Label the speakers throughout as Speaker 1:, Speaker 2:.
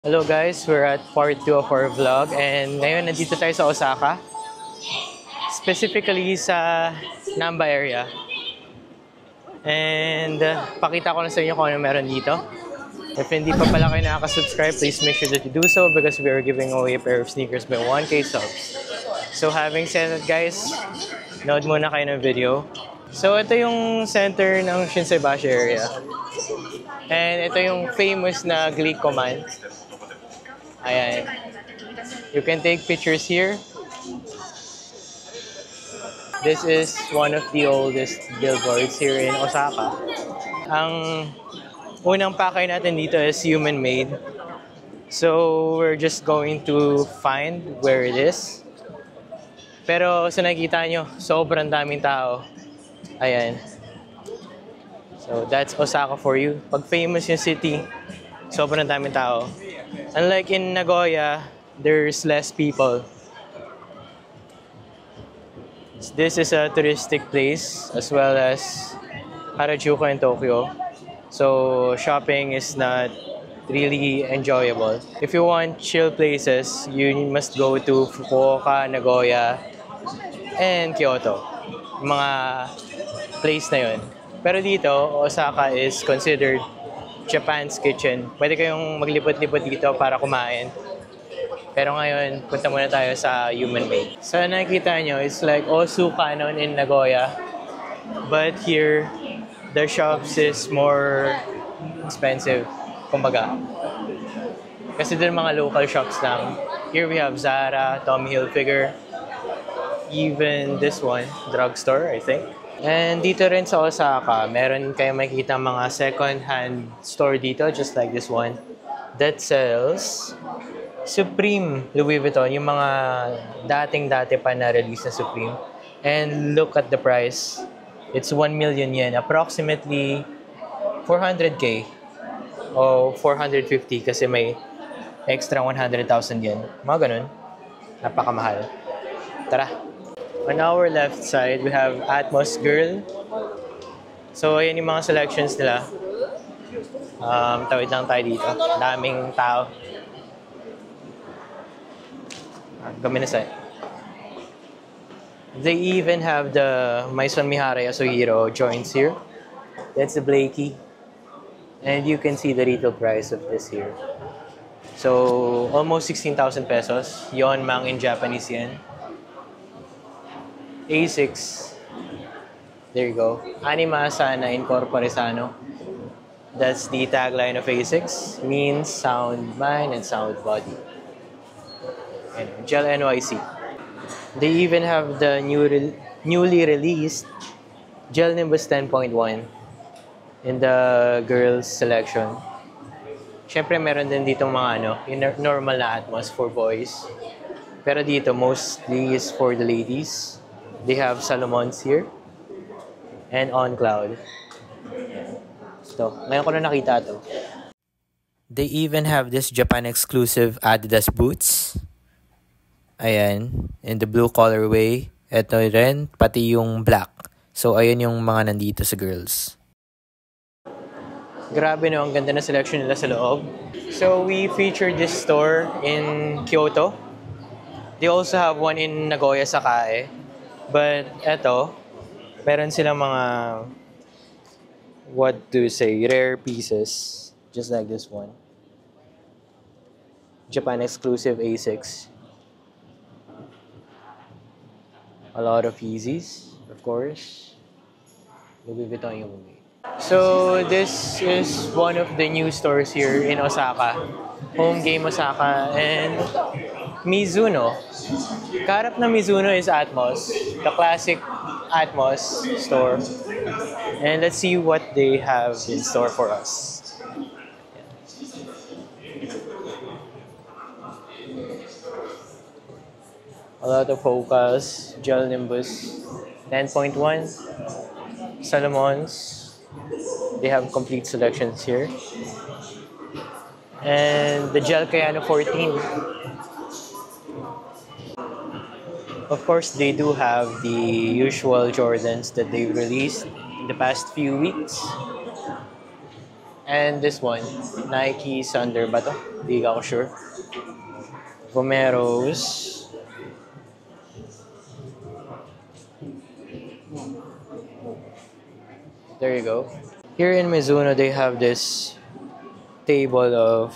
Speaker 1: Hello guys, we're at part 2 of our vlog and ngayon nandito tayo sa Osaka. Specifically sa Namba area. And pakita ko na sa inyo kung ano meron dito. If hindi pa pala kayo nakaka-subscribe, please make sure that you do so because we are giving away a pair of sneakers by 1K subs. So having said that guys, nood muna kayo ng video. So ito yung center ng Shinsaibashi area. And ito yung famous na Glicoman. Ayan. You can take pictures here. This is one of the oldest billboards here in Osaka. Ang unang pakay natin dito is human-made. So we're just going to find where it is. Pero sa nakikita nyo, sobrang daming tao. Ayan. So that's Osaka for you. Pag famous yung city, sobrang daming tao. Unlike in Nagoya, there's less people. This is a touristic place as well as Harajuku in Tokyo. So shopping is not really enjoyable. If you want chill places, you must go to Fukuoka, Nagoya, and Kyoto. Mga place na yun. Pero dito, Osaka is considered Japan's kitchen. Pwede kayong maglipot-lipot dito para kumain. Pero ngayon, punta muna tayo sa human-made. So nakikita nyo, it's like Osu Canon in Nagoya. But here, the shops is more expensive. Kumbaga. Kasi dun mga local shops lang. Here we have Zara, Tommy Hilfiger. Even this one, drugstore, I think. And dito rin sa Osaka, meron kayong makikita mga second-hand store dito, just like this one, that sells Supreme Louis Vuitton, yung mga dating-dati pa na release na Supreme. And look at the price. It's 1 million yen, approximately 400k o 450 kasi may extra 100,000 yen. Mga ganun. Napakamahal. Tara! On our left side, we have Atmos Girl. So, ayan yung mga selections nila. Tawid lang tayo dito. Daming tao. Gawin na side. They even have the Maison Mihara Yasuhiro joints here. That's the Blakey. And you can see the retail price of this here. So, almost 16,000 pesos. Yon mang in Japanese yen. A6. There you go. Anima sana incorpore sano. That's the tagline of A6. Means sound mind and sound body. And Gel NYC. They even have the newly released Gel Nimbus 10.1 in the girls selection. Siyempre meron din dito mga yung normal na Atmos for boys. Pero dito mostly is for the ladies. They have Salomons here and On Cloud. So, ngayon ko na nakita to. They even have this Japan exclusive Adidas boots. Ayan, in the blue colorway. Ito rin, pati yung black. So, ayan yung mga nandito sa girls. Grabe no, ang ganda na selection nila sa loob. So, we featured this store in Kyoto. They also have one in Nagoya, Sakae. But eto, meron silang mga, what to say, rare pieces. Just like this one. Japan exclusive A6. A lot of Yeezys, of course. Louis Vuitton yung movie. So this is one of the new stores here in Osaka. Home Game Osaka and Mizuno. Kaharap na Mizuno is Atmos, the classic Atmos store. And let's see what they have in store for us. A lot of Hokas, Gel Nimbus 10.1, Salomons. They have complete selections here. And the Gel Kayano 14. Of course, they do have the usual Jordans that they've released in the past few weeks. And this one, Nike Thunder ba to? Di ako sure. Vomeros. There you go. Here in Mizuno, they have this table of,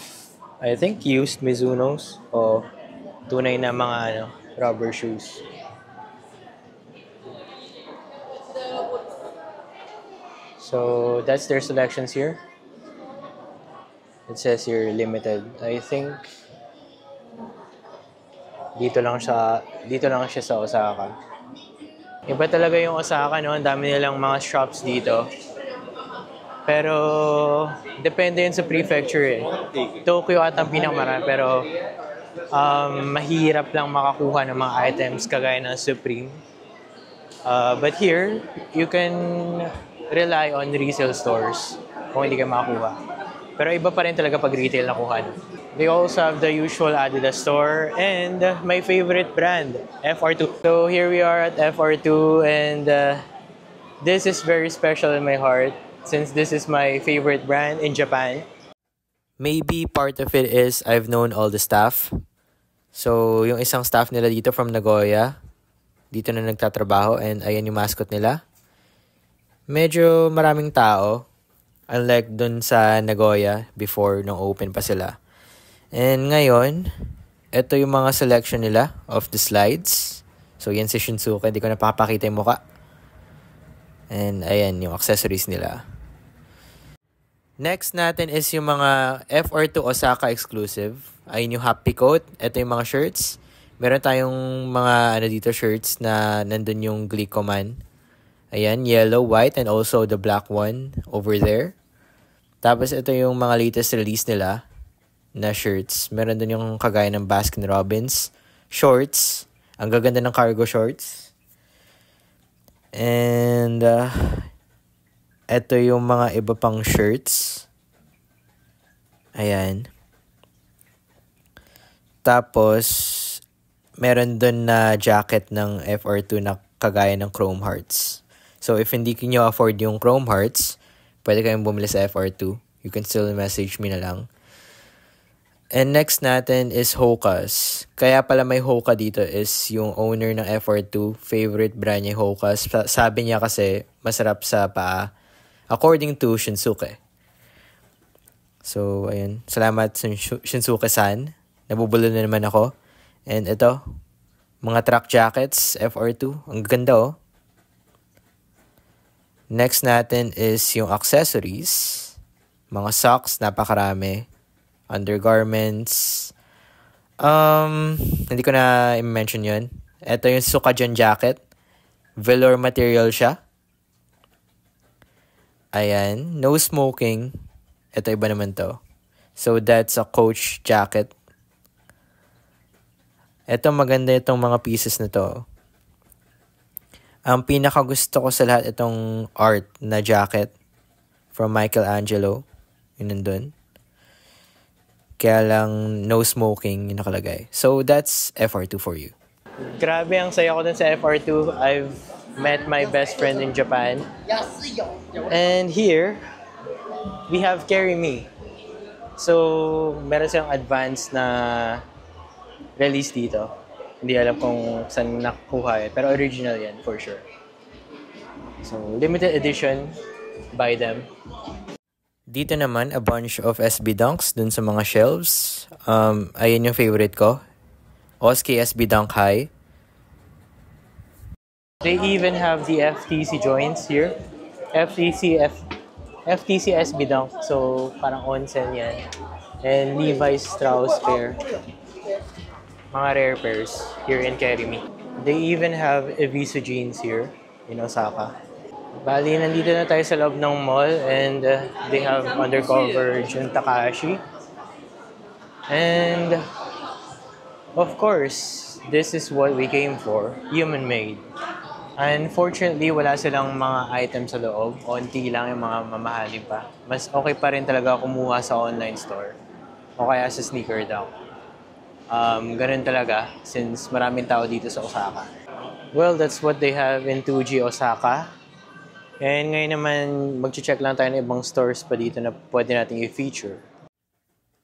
Speaker 1: I think, used Mizunos o tunay na mga rubber shoes. So that's their selections here. It says here limited. I think dito lang siya sa Osaka. Iba talaga yung Osaka, no? Ang dami nilang mga shops dito. Pero depende yun sa prefecture eh. Tokyo at ang pinakamarami pero mahirap lang makakuha ng mga items kagaya ng Supreme. But here, you can rely on resale stores kung hindi ka makakuha. Pero iba pa rin talaga pag retail nakuha. They also have the usual Adidas store and my favorite brand, FR2. So here we are at FR2 and this is very special in my heart since this is my favorite brand in Japan. Maybe part of it is I've known all the staff. So yung isang staff nila dito from Nagoya, dito na nagtatrabaho and ayan yung mascot nila. Medyo maraming tao, unlike dun sa Nagoya before nung open pa sila. And ngayon, ito yung mga selection nila of the slides. So yan si Shinsuke, hindi ko napapakita yung muka. And ayan yung accessories nila. Next natin is yung mga FR2 Osaka exclusive. Ayun yung Happy Coat. Ito yung mga shirts. Meron tayong mga dito shirts na nandun yung Glicoman. Ayan, yellow, white, and also the black one over there. Tapos ito yung mga latest release nila na shirts. Meron dun yung kagaya ng Baskin Robbins. Shorts. Ang gaganda ng cargo shorts. And ito yung mga iba pang shirts. Ayan. Tapos meron dun na jacket ng FR2 na kagaya ng Chrome Hearts. So if hindi nyo afford yung Chrome Hearts, pwede kayong bumili sa FR2. You can still message me na lang. And next natin is Hoka's. Kaya pala may Hoka dito is yung owner ng FR2, favorite brand niya Hoka's. Sabi niya kasi masarap sa paa according to Shinsuke. So, ayun. Salamat Shinsuke-san. Nabubulol na naman ako. And ito, mga track jackets, FR2. Ang ganda oh. Next natin is yung accessories. Mga socks, napakarami. Undergarments. Hindi ko na i-mention yun. Ito yung Sukajan jacket. Velour material siya. Ayan. No smoking. Ito iba naman to. So that's a Coach jacket. Ito maganda itong mga pieces na to. Ang pinakagusto ko sa lahat itong art na jacket from Michelangelo. Yun nandun. Kaya lang no smoking yung nakalagay. So that's FR2 for you. Grabe ang saya ko dun sa FR2. I've met my best friend in Japan. And here, we have Carry Me. So, meron silang advance na release dito. Hindi alam kung saan nakuha pero original yan for sure. So, limited edition by them. Dito naman, a bunch of SB Dunks dun sa mga shelves. Ayun yung favorite ko. Oski SB Dunk High. They even have the FTC joints here. FTC SB Dunk. So, parang onsen yan. And Levi's Strauss pair. Mga rare pairs here in Carry Me. They even have Evisu jeans here in Osaka. Bali, nandito na tayo sa loob ng mall and they have undercover Jun Takahashi. And of course, this is what we came for, human made. Unfortunately, wala silang mga items sa loob. Onti lang yung mga mamahalin pa. Mas okay pa rin talaga kumuha sa online store o kaya sa Sneaker Down. Ganun talaga since maraming tao dito sa Osaka. Well, that's what they have in 2G Osaka. And ngayon naman, mag-check lang tayo ng ibang stores pa dito na pwede natin i-feature.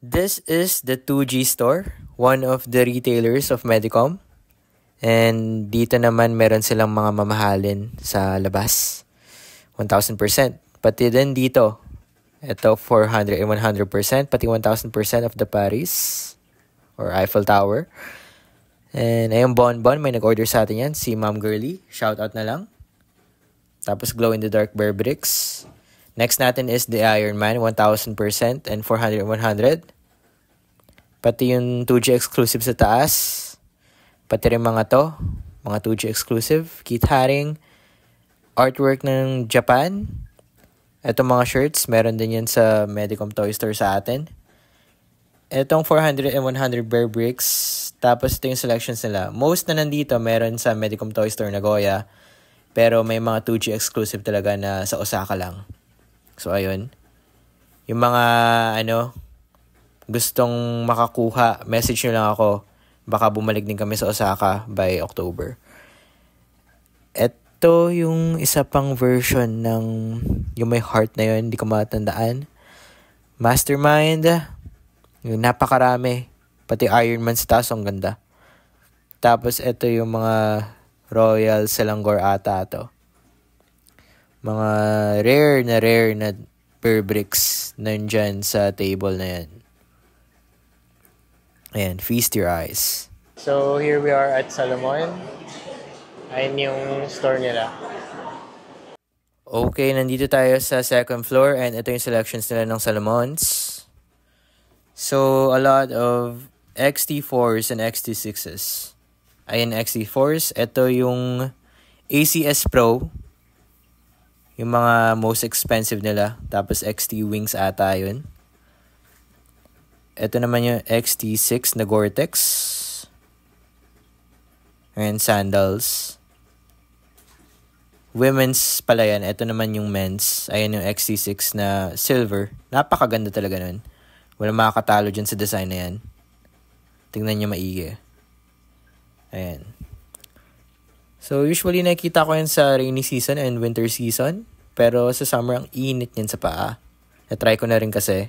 Speaker 1: This is the 2G store, one of the retailers of Medicom. And dito naman meron silang mga mamahalin sa labas. 1,000%. Pati din dito. Ito 400 and 100%. Pati 1,000% of the Paris or Eiffel Tower. And ayun, Bonbon. May nag-order sa atin yan. Si Ma'am Girly. Shoutout na lang. Tapos Glow in the Dark Bear Bricks. Next natin is the Iron Man. 1,000% and 400 and 100. Pati yung 2G exclusive sa taas. Pati rin mga to, mga 2G exclusive, Keith Haring, artwork ng Japan. Itong mga shirts, meron din yan sa Medicom Toy Store sa atin. Itong 400 and 100 Bear Bricks, tapos ito yung selections nila. Most na nandito, meron sa Medicom Toy Store Nagoya, pero may mga 2G exclusive talaga na sa Osaka lang. So, ayun. Yung mga, gustong makakuha, message nyo lang ako. Baka bumalik din kami sa Osaka by October. Ito yung isa pang version ng yung may heart na yun. Hindi ko matandaan. Mastermind. Yung napakarami. Pati Iron Man sa taas. Ang ganda. Tapos ito yung mga Royal Selangor ata to. Mga rare na bear bricks nandyan sa table na yan. Ayan, feast your eyes. So, here we are at Salomon. Ayan yung store nila. Okay, nandito tayo sa second floor and ito yung selections nila ng Salomons. So, a lot of XT4s and XT6s. Ayan, XT4s. Ito yung ACS Pro. Yung mga most expensive nila. Tapos XT Wings ata yun. Ito naman yung XT6 na Gore-Tex. And sandals. Women's pala yan. Ito naman yung men's. Ayan yung XT6 na silver. Napakaganda talaga nun. Walang makakatalo dyan sa design na yan. Tingnan nyo maigi. Ayan. So, usually nakikita ko yan sa rainy season and winter season. Pero sa summer, ang init yan sa paa. Na-try ko na rin kasi.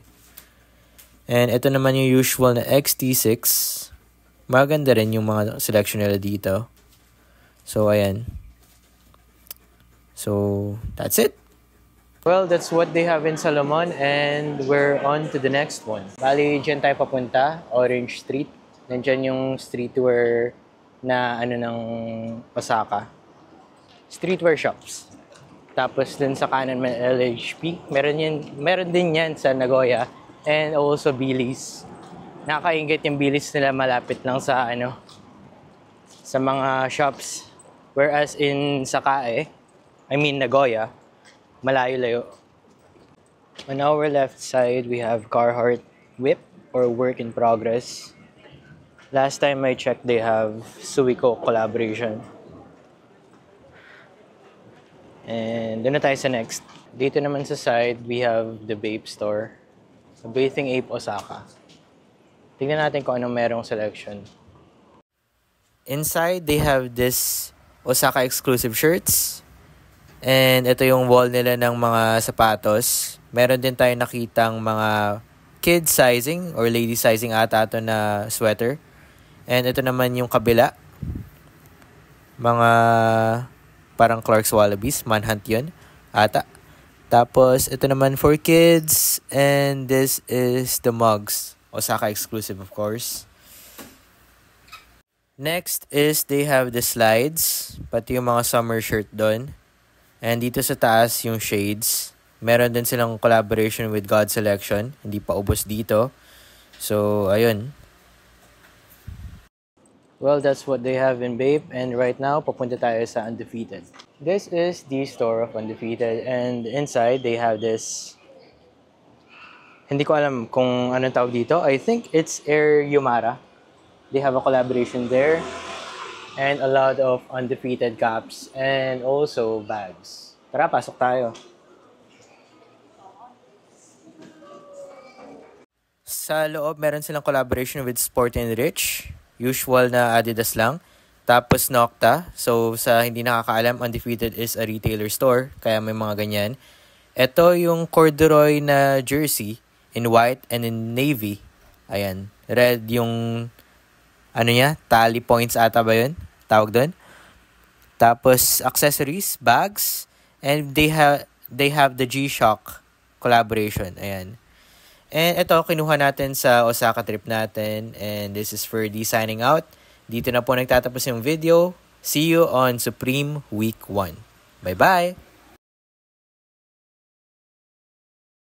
Speaker 1: And ito naman yung usual na XT6. Maganda rin yung mga selection nila dito. So, ayan. So, that's it. Well, that's what they have in Salomon. And we're on to the next one. Bali, dyan tayo papunta. Orange Street. Nandyan yung streetwear na ng Osaka. Streetwear shops. Tapos dun sa kanan may LHP. Meron din yan sa Nagoya. And also Billy's. Nakakaingit yung Billy's nila malapit lang sa sa mga shops. Whereas in Sakae, Nagoya, malayo-layo. On our left side, we have Carhartt Whip or Work in Progress. Last time I checked, they have Suico collaboration. And doon na tayo sa next. Dito naman sa side, we have the Bape Store. Bathing Ape Osaka. Tingnan natin kung anong merong selection. Inside, they have this Osaka exclusive shirts. And ito yung wall nila ng mga sapatos. Meron din tayo nakitang mga kid sizing or lady sizing ata ito na sweater. And ito naman yung kabila. Mga parang Clark's Wallabies. Manhunt yun ata. Tapos, ito naman for kids. And this is the mugs. Osaka exclusive, of course. Next is they have the slides. Pati yung mga summer shirt doon. And dito sa taas yung shades. Meron din silang collaboration with God Selection. Hindi pa ubos dito. So, ayun. Well, that's what they have in Bape. And right now, papunta tayo sa Undefeated. This is the store of Undefeated. And inside, they have this... Hindi ko alam kung anong tawag dito. I think it's Air Yumara. They have a collaboration there. And a lot of Undefeated caps. And also bags. Tara, pasok tayo. Sa loob, meron silang collaboration with Sport and Rich. Usual na Adidas lang. Tapos Nocta. So sa hindi nakakaalam, Undefeated is a retailer store. Kaya may mga ganyan. Ito yung corduroy na jersey in white and in navy. Ayan. Red yung ano niya, tally points ata ba yun? Tawag doon. Tapos accessories, bags, and they have the G-Shock collaboration. Ayan. And ito, kinuha natin sa Osaka trip natin. And this is for the signing out. Dito na po nagtatapos yung video. See you on Supreme Week 1. Bye-bye!